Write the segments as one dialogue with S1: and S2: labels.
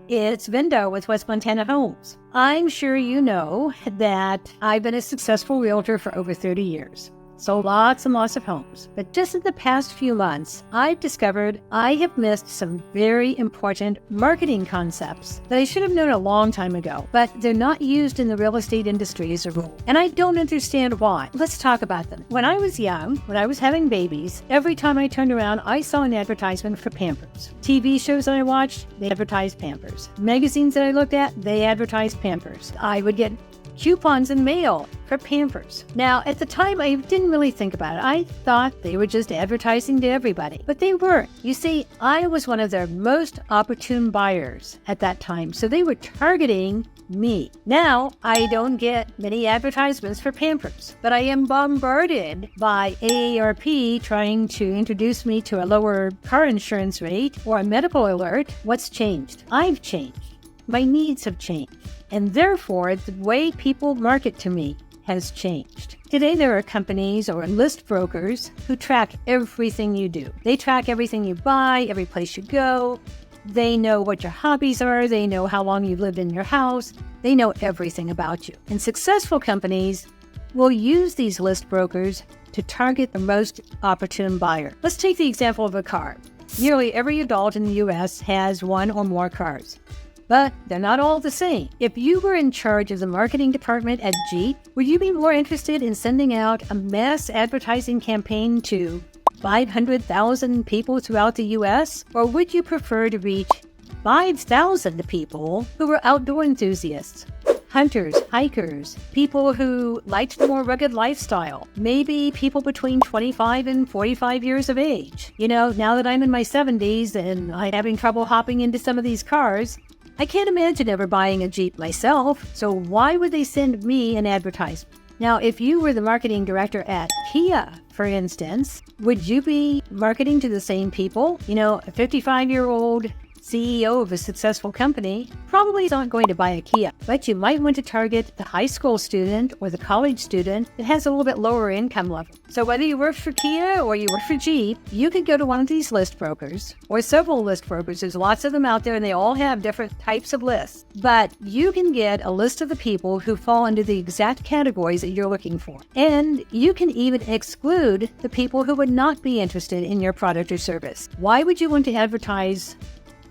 S1: It's Vindo with West Montana Homes. I'm sure you know that I've been a successful realtor for over 30 years. Sold lots and lots of homes. But just in the past few months, I've discovered I have missed some very important marketing concepts that I should have known a long time ago, but they're not used in the real estate industry as a rule. And I don't understand why. Let's talk about them. When I was young, when I was having babies, every time I turned around, I saw an advertisement for Pampers. TV shows that I watched, they advertised Pampers. Magazines that I looked at, they advertised Pampers. I would get coupons in mail for Pampers. Now, at the time, I didn't really think about it. I thought they were just advertising to everybody, but they weren't. You see, I was one of their most opportune buyers at that time, so they were targeting me. Now, I don't get many advertisements for Pampers, but I am bombarded by AARP trying to introduce me to a lower car insurance rate or a medical alert. What's changed? I've changed. My needs have changed. And therefore, the way people market to me has changed. Today, there are companies or list brokers who track everything you do. They track everything you buy, every place you go. They know what your hobbies are. They know how long you've lived in your house. They know everything about you. And successful companies will use these list brokers to target the most opportune buyer. Let's take the example of a car. Nearly every adult in the U.S. has one or more cars. But they're not all the same. If you were in charge of the marketing department at Jeep, would you be more interested in sending out a mass advertising campaign to 500,000 people throughout the U.S.? Or would you prefer to reach 5,000 people who are outdoor enthusiasts? Hunters, hikers, people who liked the more rugged lifestyle, maybe people between 25 and 45 years of age. You know, now that I'm in my 70s and I'm having trouble hopping into some of these cars, I can't imagine ever buying a Jeep myself, so why would they send me an advertisement? Now, if you were the marketing director at Kia, for instance, would you be marketing to the same people? You know, a 55-year-old CEO of a successful company probably isn't going to buy a Kia, but you might want to target the high school student or the college student that has a little bit lower income level. So whether you work for Kia or you work for Jeep, you could go to one of these list brokers or several list brokers. There's lots of them out there and they all have different types of lists, but you can get a list of the people who fall into the exact categories that you're looking for. And you can even exclude the people who would not be interested in your product or service. Why would you want to advertise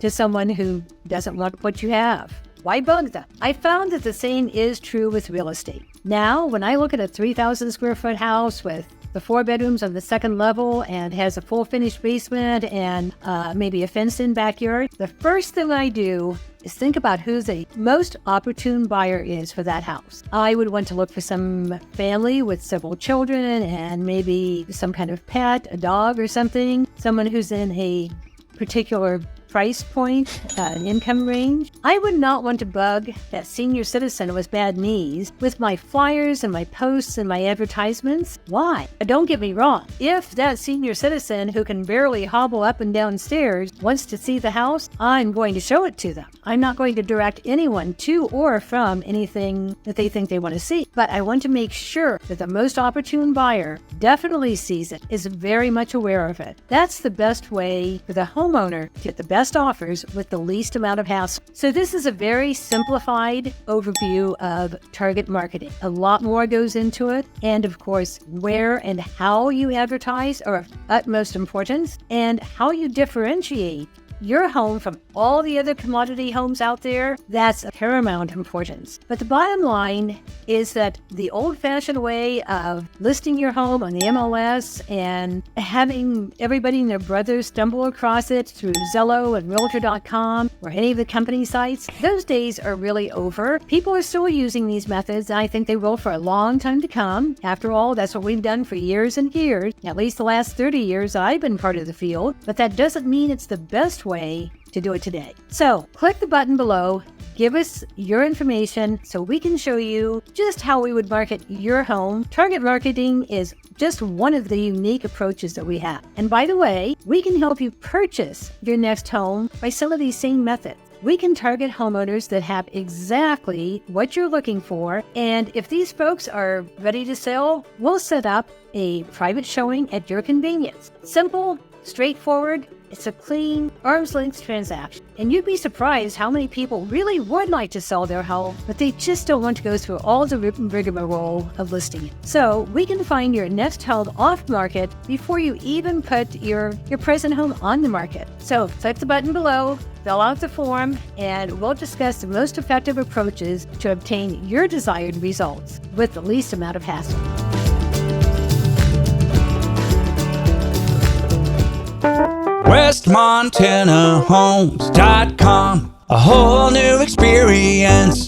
S1: to someone who doesn't want what you have? Why bug them? I found that the same is true with real estate. Now, when I look at a 3,000 square foot house with the 4 bedrooms on the second level and has a full finished basement and maybe a fenced-in backyard, the first thing I do is think about who the most opportune buyer is for that house. I would want to look for some family with several children and maybe some kind of pet, a dog or something, someone who's in a particular price point, an income range. I would not want to bug that senior citizen with bad knees with my flyers and my posts and my advertisements. Why? Don't get me wrong. If that senior citizen who can barely hobble up and down stairs wants to see the house, I'm going to show it to them. I'm not going to direct anyone to or from anything that they think they want to see. But I want to make sure that the most opportune buyer definitely sees it, is very much aware of it. That's the best way for the homeowner to get the best offers with the least amount of hassle. So this is a very simplified overview of target marketing. A lot more goes into it. And of course, where and how you advertise are of utmost importance, and how you differentiate your home from all the other commodity homes out there, that's of paramount importance. But the bottom line is that the old-fashioned way of listing your home on the MLS and having everybody and their brothers stumble across it through Zillow and Realtor.com or any of the company sites, those days are really over. People are still using these methods, and I think they will for a long time to come. After all, that's what we've done for years and years, at least the last 30 years I've been part of the field, but that doesn't mean it's the best way to do it today. So click the button below, give us your information so we can show you just how we would market your home. Target marketing is just one of the unique approaches that we have. And by the way, we can help you purchase your next home by some of these same methods. We can target homeowners that have exactly what you're looking for. And if these folks are ready to sell, we'll set up a private showing at your convenience. Simple, straightforward. It's a clean, arm's length transaction. And you'd be surprised how many people really would like to sell their home, but they just don't want to go through all the rigmarole of listing it. So we can find your next home off market before you even put your present home on the market. So click the button below, fill out the form, and we'll discuss the most effective approaches to obtain your desired results with the least amount of hassle.
S2: WestMontanaHomes.com, a whole new experience.